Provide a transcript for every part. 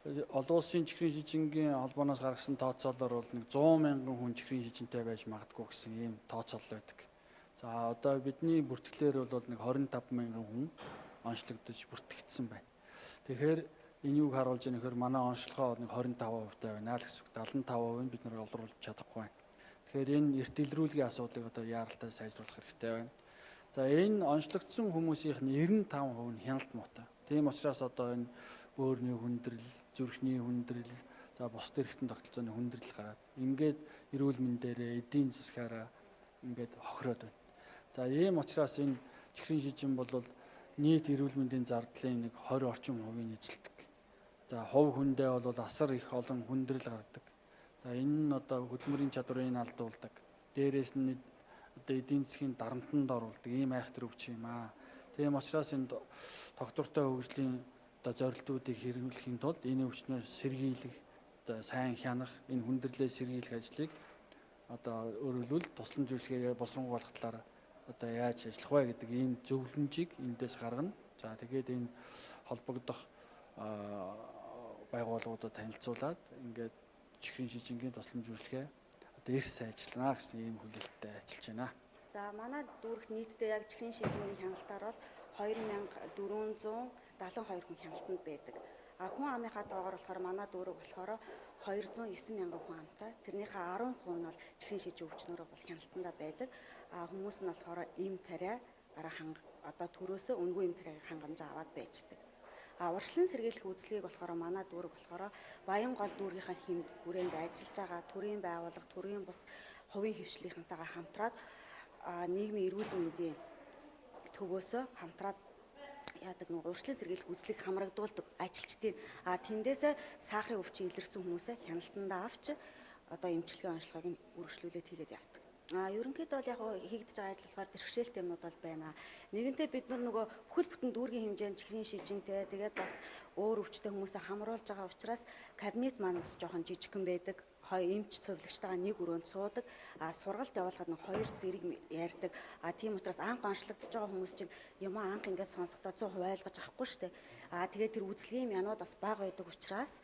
Олон улсын чихрийн шижингийн холбооноос гаргасан тооцоолоор бол нэг 100 мянган хүн чихрийн шижинтэй байж магадгүй гэсэн ийм тооцоол байдаг. За одоо бидний бүртгэлээр бол нэг 25 мянган хүн онцлогдож бүртгэгдсэн байна. Тэгэхээр энэ юуг харуулж байгаа нөхөр манай онцлогоо нэг 25% байна л гэсэн үг. 75% нь бид нар олруулж чадахгүй байна. Тэгэхээр энэ эрт илрүүлгийн асуудлыг одоо яаралтай сайжруулах хэрэгтэй байна. За энэ онцлогдсон хүмүүсийнх нь 95% нь хяналт муутай. Тийм учраас одоо энэ бөөрийн хүндрэл, зүрхний хүндрэл, за бусад эргэтэн тогтолцооны хүндрэл гараад ингээд эрүүл мэндээрээ эдийн засгаараа ингээд хохироод байна. За ийм учраас энэ чихрийн шижин бол нийт эрүүл мэндийн зардлын нэг 20 орчим хувийг эзэлдэг. За хувь хүндээ бол асар их олон хүндрэл гардаг. За энэ нь одоо хөдөлмөрийн чадварыг алдуулдаг. Дээрээс нь одоо эдийн засгийн дарамтанд оруулдаг ийм айхтар өвч юм аа. Тийм учраас энэ тогтвортой хөгжлийн одоо зорилтуудыг хэрэгжүүлэхийн тулд энэ өвчнөөс сэргийлэх, одоо сайн хянах, энэ хүндрэлээ сэргийлэх ажлыг одоо өөрөлдвөл туслан зөвлөгөөгээ боловсронгуйлах талаар одоо яаж ажиллах вэ гэдэг ийм зөвлөмжийг эндээс гаргана. За тэгээд энэ холбогдох байгууллагуудад танилцуулаад ингээд чихрийн шижингийн туслан зөвлөгөө одоо эрс сайжруулна гэсэн ийм хүлээлттэй ажиллаж байна. За манай дүүрэгт нийтдээ яг чихрийн шижингийн хяналтаар бол 2472 хүн хяналтанд байдаг. Хүн амынхаа тоогоор болохоор манай дүүрэг болохоор 209 мянган хүн амтай. Тэрнийхээ 10% нь бол чихрийн шижин өвчнөрөө бол хяналтандаа байдаг. Хүмүүс нь болохоор эм тариа одоо төрөөсөө үнгүй эм тариагийн хангамж аваад байждаг. Урьдчилан сэргийлэх үйлчлэгийг болохоор манай дүүрэг болохоор Баянгол дүүргийнхаа хүрээнд ажиллаж байгаа төрийн байгууллага, төрийн бус хувийн хвшлийнхантайгаа хамтраад нийгмийн эрүүл мэндийн төвөөсөө хамтраад яадаг нэг урьдчилан сэргийлэх үйлчлэгийг хамрагдуулдаг ажилчдын тэндээсээ сахарын өвчин илэрсэн хүмүүсээ хяналтандаа авч одоо эмчилгээ онцлогыг үргэлжлүүлээд хийгээд явдаг. Ерөнхийдөө бол яг хийгдэж байгаа ажил болохоор бэрхшээлтэй юмнууд бол байна. Нэгэнтээ бид нөгөө бүхэл бүтэн дүүргийн хэмжээнд чихрийн шижинтэй тэгээд бас өөр өвчтэй хүмүүсээ хамруулж байгаа учраас кабинет маань бас жоохон жижигхэн байдаг. Эмч сувлагчтайгаа нэг өрөөнд суудаг. Сургалт явуулахад нэг 2 зэрэг ярьдаг. Тийм учраас анх онцлогдож байгаа хүмүүс чинь юм анх ингээд сонсохдоо 100% ойлгож авахгүй шүү дээ. Тэгээд тэр үзлэгийн янууд бас бага байдаг учраас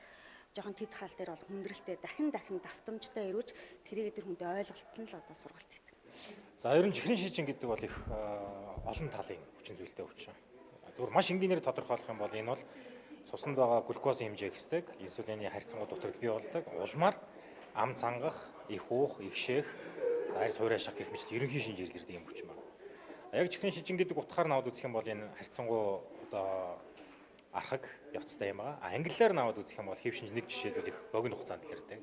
жоохон тэд хаал дээр бол хүндрэлтэй дахин давтамжтай ирүүж тэрийг тэр хүнтэй ойлголт нь л одоо сургалт хийдэг. За ер нь чихрийн шижин гэдэг бол их олон талын хүчин зүйлтэй өвчин. Зүгээр маш энгийнээр тодорхойлох юм бол энэ бол цуснд байгаа глюкозын хэмжээ хэсдэг, инсулины харьцангуй дутагдал бий болдог, улмаар ам цангах, их уух, ихшээх, за арьс хуурай шах гэх мэт ерөнхий шинжирлэр ийм өвчин байна. Яг чихрийн шижин гэдэг утгаар наваад үзэх юм бол энэ харьцангуй одоо архаг явцтай юм байгаа. Англиар наваад үзэх юм бол хэв шинж нэг жишээлбэл их богино хугацаанд илэрдэг.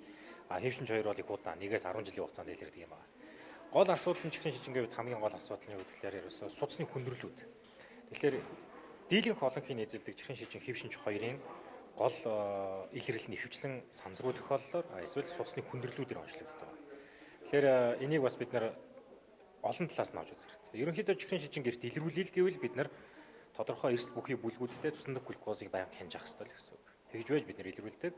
Хэв шинж хоёр бол их удаан, 1-ээс 10 жилийн хугацаанд илэрдэг юм байгаа. Гол асуудал нь чихрийн шижингийн хувьд хамгийн гол асуудал нь юу гэхээр ерөөсөө судасны хүндрэлүүд. Тэгэхээр дийлэнх олонхын эзэлдэг чихрийн шижин хэв шинж хоёрын гол илэрлэл нь ихэвчлэн санзруу тохиоллоор эсвэл судасны хүндрэлүүдээр онцлогддог. Тэгэхээр энийг бас бид нар олон талаас нь авч үзэх хэрэгтэй. Ерөнхийдөө чихрийн шижин гэрт илрүүлэл гэвэл бид нар тодорхой эрсдэл бүхий бүлгүүдтэй цусндах глюкозыг байнга хянж ах хэрэгтэй л гэсэн үг. Тэгж байж бид нар илрүүлдэг.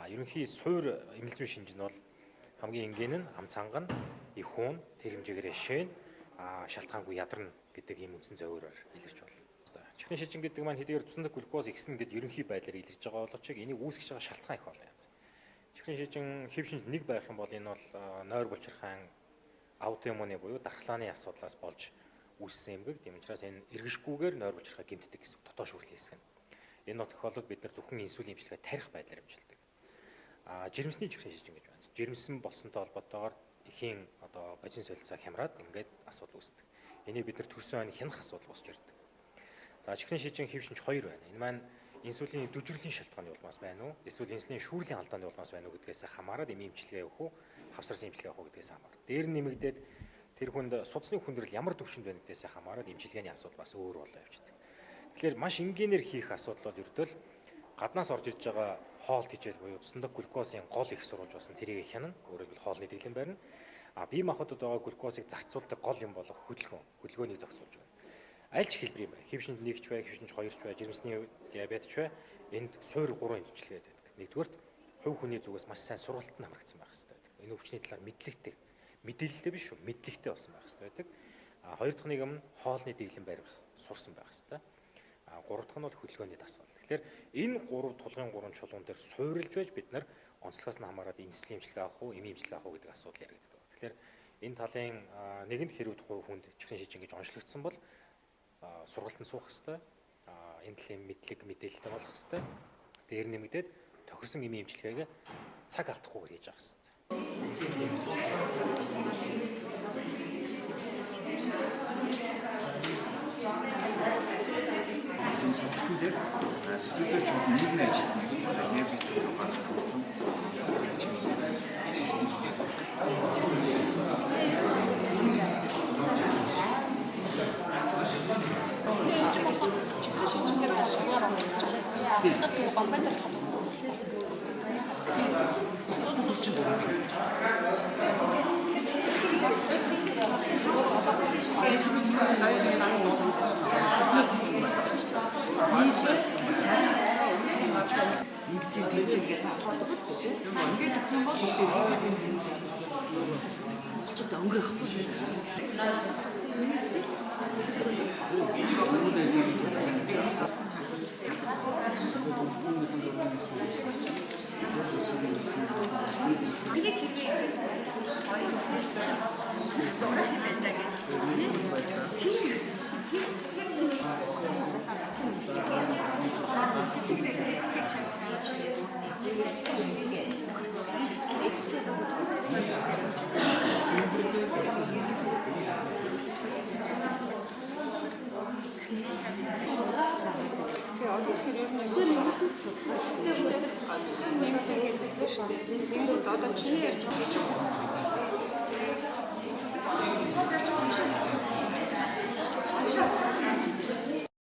Ерөнхий суур эмнэлзүүн шинж нь бол хамгийн энгийн нь ам цанган, их хуун, тэр хэмжээгээр шээн, шалтгаангүй ядарна гэдэг ийм үндсэн зөвөөрөөр илэрч байна. Чихрийн шижин гэдэг маань хэдийгээр цусндах глюкоз ихсэн гэдэг ерөнхий байдлаар илэрч байгаа боловч энийг үүсгэж байгаа шалтгаан их олон юм. Чихрийн шижин хэв шинж нэг байх юм бол энэ бол нойр булчирхайн аутоиммуны буюу дархлааны асуудлаас болж үүссэн эмгэг. Тийм учраас энэ эргэшгүйгээр нойр булчирхай гэмтдэг гэсэн дотоо шүүрлийн хэсэг нь. Энэ тохиолдолд бид нар зөвхөн инсулин эмчилгээ тарих байдлаар эмчилдэг. Жирэмсний чихрийн шижин гэж байна. Жирэмсэн болсонтой холбоотойгоор эхийн одоо бозин солилцоо хямраад ингээд асуудал үүсдэг. Энийг бид нар төрсөн ойн хянах асуудал босч ирдэг. За чихрийн шижин хэв шинж 2 байна. Энэ маань инсулины дүржрлийн шалтгааны улмаас байна уу? Эсвэл инсулины шүүрлийн алдааны улмаас байна уу гэдгээс хамаарат эми эмчилгээ өгөх үү, хавсарсан эмчилгээ авах уу гэдгээс хамаарат. Дээр нь нэмэгдээд тэр хүнд судасны хүндрэл ямар төвшөнд байна гэдгээс хамаарат эмчилгээний асуудал бас өөр болоо явждаг. Тэгэхээр маш энгийнээр хийх асуудал бол ердөө л гаднаас орж ирж байгаа хоол хичээл буюу цусндах глюкозын гол их сурвалж болсон тэрийг хянана. Өөрөөр хэлбэл хоолны дэглэм барина. Бие махбодод байгаа глюкозыг зарцуулдаг гол юм болох хөдөлгөөнийг зохицуулж байна. Аль ч хэлбэр юм бай. Хэв шинж 1 ч бай, хэв шинж 2 ч бай, жирэмсний диабет ч бай. Энд суур 3 эмчилгээ байдаг. Нэгдүгээрт хувь хүний зүгээс маш сайн сургалтанд хамрагдсан байх хэрэгтэй. Энэ өвчний талаар мэдээлэлтэй биш шүү, мэдлэгтэй болсон байх хэрэгтэй байдаг. Хоёр дахь нэг юм хоолны дэглэм барих сурсан байх хэрэгтэй. Гурав дахь нь бол хөдөлгөөний дасгал. Тэгэхээр энэ гурав тулгын гурван чулуун дээр суурилж байж бид нар онцлогоос нь хамаарат инсулин эмчилгээ авах уу, эмийн эмчилгээ авах уу гэдэг асуудал яригддаг. Тэгэхээр энэ талын нэгэнд хэрвээ хувь хүнд чихрийн шижин гэж онцлогдсон бол сургалтанд суух хэрэгтэй. Энэ талын мэдлэг мэдээлэлтэй болох хэрэгтэй. Дээр нэмэгдээд тохирсон эмийн эмчилгээг цаг алдахгүйгээр хийж авах хэрэгтэй. Дээр сэтгэлж нэг нэг яг бид болсон. ингэж заахгүй болчих. Ингээд өгөх юм бол бүгд энэ хүмүүс ч өнгөрөх юм. Одоо чиний ярьж байгаа